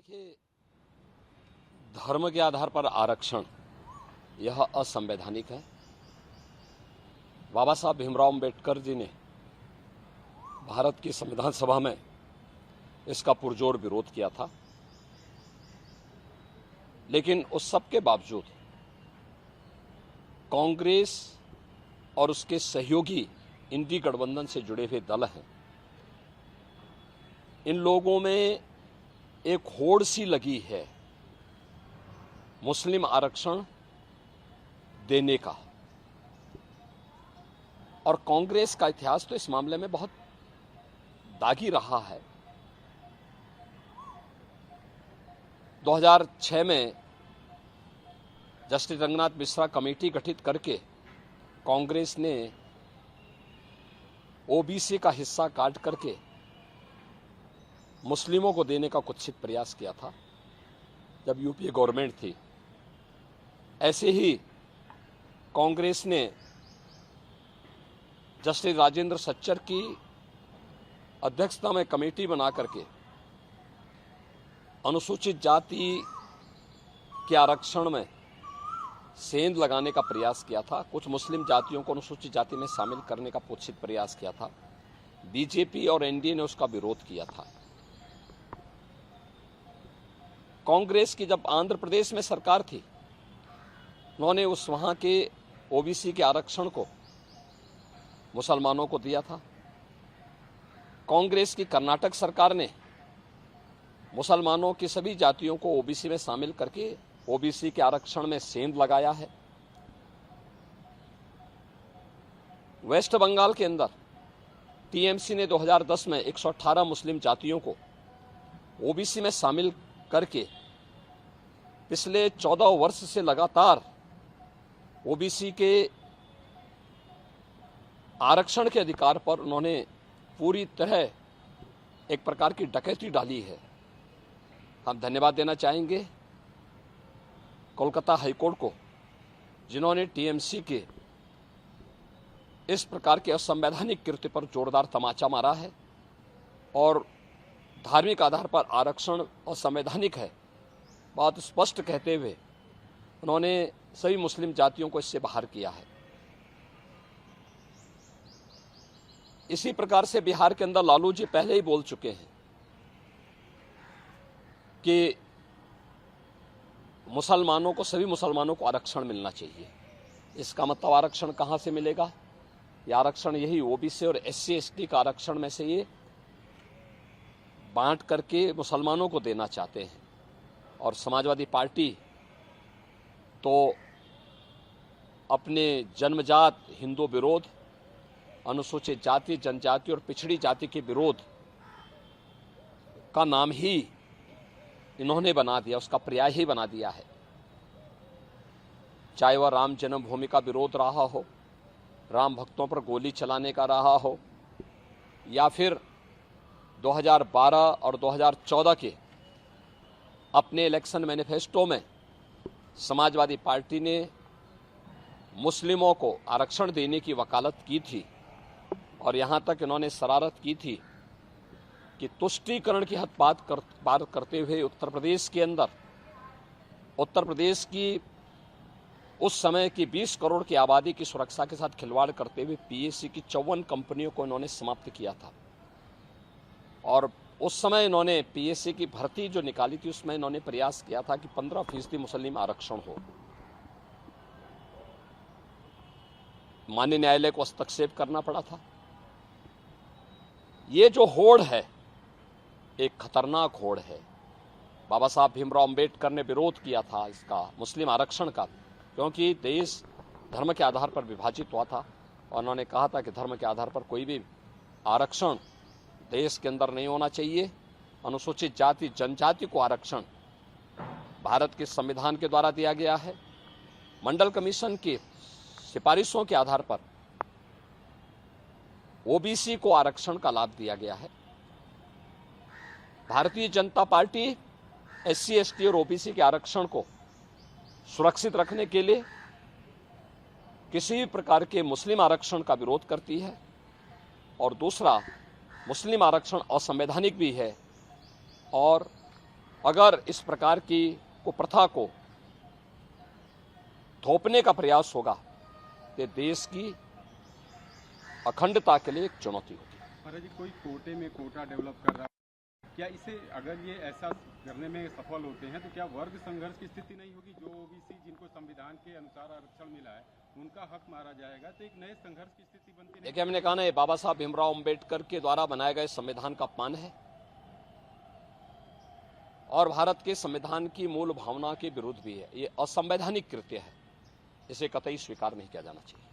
देखिए, धर्म के आधार पर आरक्षण यह असंवैधानिक है। बाबा साहब भीमराव अंबेडकर जी ने भारत की संविधान सभा में इसका पुरजोर विरोध किया था, लेकिन उस सब के बावजूद कांग्रेस और उसके सहयोगी इंडी गठबंधन से जुड़े हुए दल हैं, इन लोगों में एक होड़ सी लगी है मुस्लिम आरक्षण देने का। और कांग्रेस का इतिहास तो इस मामले में बहुत दागी रहा है। 2006 में जस्टिस रंगनाथ मिश्रा कमेटी गठित करके कांग्रेस ने ओबीसी का हिस्सा काट करके मुस्लिमों को देने का कुत्सित प्रयास किया था जब यूपीए गवर्नमेंट थी। ऐसे ही कांग्रेस ने जस्टिस राजेंद्र सच्चर की अध्यक्षता में कमेटी बना करके अनुसूचित जाति के आरक्षण में सेंध लगाने का प्रयास किया था। कुछ मुस्लिम जातियों को अनुसूचित जाति में शामिल करने का कुत्सित प्रयास किया था। बीजेपी और एनडीए ने उसका विरोध किया था। कांग्रेस की जब आंध्र प्रदेश में सरकार थी, उन्होंने उस वहां के ओबीसी के आरक्षण को मुसलमानों को दिया था। कांग्रेस की कर्नाटक सरकार ने मुसलमानों की सभी जातियों को ओबीसी में शामिल करके ओबीसी के आरक्षण में सेंध लगाया है। वेस्ट बंगाल के अंदर टीएमसी ने 2010 में 118 मुस्लिम जातियों को ओबीसी में शामिल करके पिछले 14 वर्ष से लगातार ओबीसी के आरक्षण के अधिकार पर उन्होंने पूरी तरह एक प्रकार की डकैती डाली है। हम धन्यवाद देना चाहेंगे कोलकाता हाईकोर्ट को, जिन्होंने टीएमसी के इस प्रकार के असंवैधानिक कृत्य पर जोरदार तमाचा मारा है और धार्मिक आधार पर आरक्षण असंवैधानिक है बात स्पष्ट कहते हुए उन्होंने सभी मुस्लिम जातियों को इससे बाहर किया है। इसी प्रकार से बिहार के अंदर लालू जी पहले ही बोल चुके हैं कि मुसलमानों को, सभी मुसलमानों को आरक्षण मिलना चाहिए। इसका मतलब आरक्षण कहां से मिलेगा? ये आरक्षण यही ओबीसी और एससी एसटी का आरक्षण में से ये बांट करके मुसलमानों को देना चाहते हैं। और समाजवादी पार्टी तो अपने जन्मजात हिंदू विरोध, अनुसूचित जाति, जनजाति और पिछड़ी जाति के विरोध का नाम ही इन्होंने बना दिया, उसका पर्याय ही बना दिया है। चाहे वह राम जन्मभूमि का विरोध रहा हो, राम भक्तों पर गोली चलाने का रहा हो, या फिर 2012 और 2014 के अपने इलेक्शन मैनिफेस्टो में समाजवादी पार्टी ने मुस्लिमों को आरक्षण देने की वकालत की थी और यहां तक इन्होंने शरारत की थी कि तुष्टीकरण की हद पार करते हुए उत्तर प्रदेश के अंदर, उत्तर प्रदेश की उस समय की 20 करोड़ की आबादी की सुरक्षा के साथ खिलवाड़ करते हुए पीएससी की 54 कंपनियों को इन्होंने समाप्त किया था। और उस समय इन्होंने पीएससी की भर्ती जो निकाली थी उसमें इन्होंने प्रयास किया था कि 15% मुस्लिम आरक्षण हो। माननीय न्यायालय को हस्तक्षेप करना पड़ा था। ये जो होड़ है एक खतरनाक होड़ है। बाबा साहब भीमराव अंबेडकर ने विरोध किया था इसका, मुस्लिम आरक्षण का, क्योंकि देश धर्म के आधार पर विभाजित हुआ था और उन्होंने कहा था कि धर्म के आधार पर कोई भी आरक्षण देश के अंदर नहीं होना चाहिए। अनुसूचित जाति, जनजाति को आरक्षण भारत के संविधान के द्वारा दिया गया है। मंडल कमीशन की सिफारिशों के आधार पर ओबीसी को आरक्षण का लाभ दिया गया है। Bharatiya Janata party SC ST और ओबीसी के आरक्षण को सुरक्षित रखने के लिए किसी भी प्रकार के मुस्लिम आरक्षण का विरोध करती है और दूसरा, मुस्लिम आरक्षण असंवैधानिक भी है और अगर इस प्रकार की कुप्रथा को थोपने का प्रयास होगा तो देश की अखंडता के लिए एक चुनौती होगी। महाराज जी, कोई कोटे में कोटा डेवलप कर रहा है, क्या इसे अगर ये ऐसा करने में सफल होते हैं तो क्या वर्ग संघर्ष की स्थिति नहीं होगी? जो ओबीसी जिनको संविधान के अनुसार आरक्षण मिला है उनका हक मारा जाएगा तो एक नए संघर्ष की स्थिति बनती नहीं? देखिए, हमने कहा ना, ये बाबा साहब भीमराव अंबेडकर के द्वारा बनाए गए संविधान का अपमान है और भारत के संविधान की मूल भावना के विरुद्ध भी है। ये असंवैधानिक कृत्य है, इसे कतई स्वीकार नहीं किया जाना चाहिए।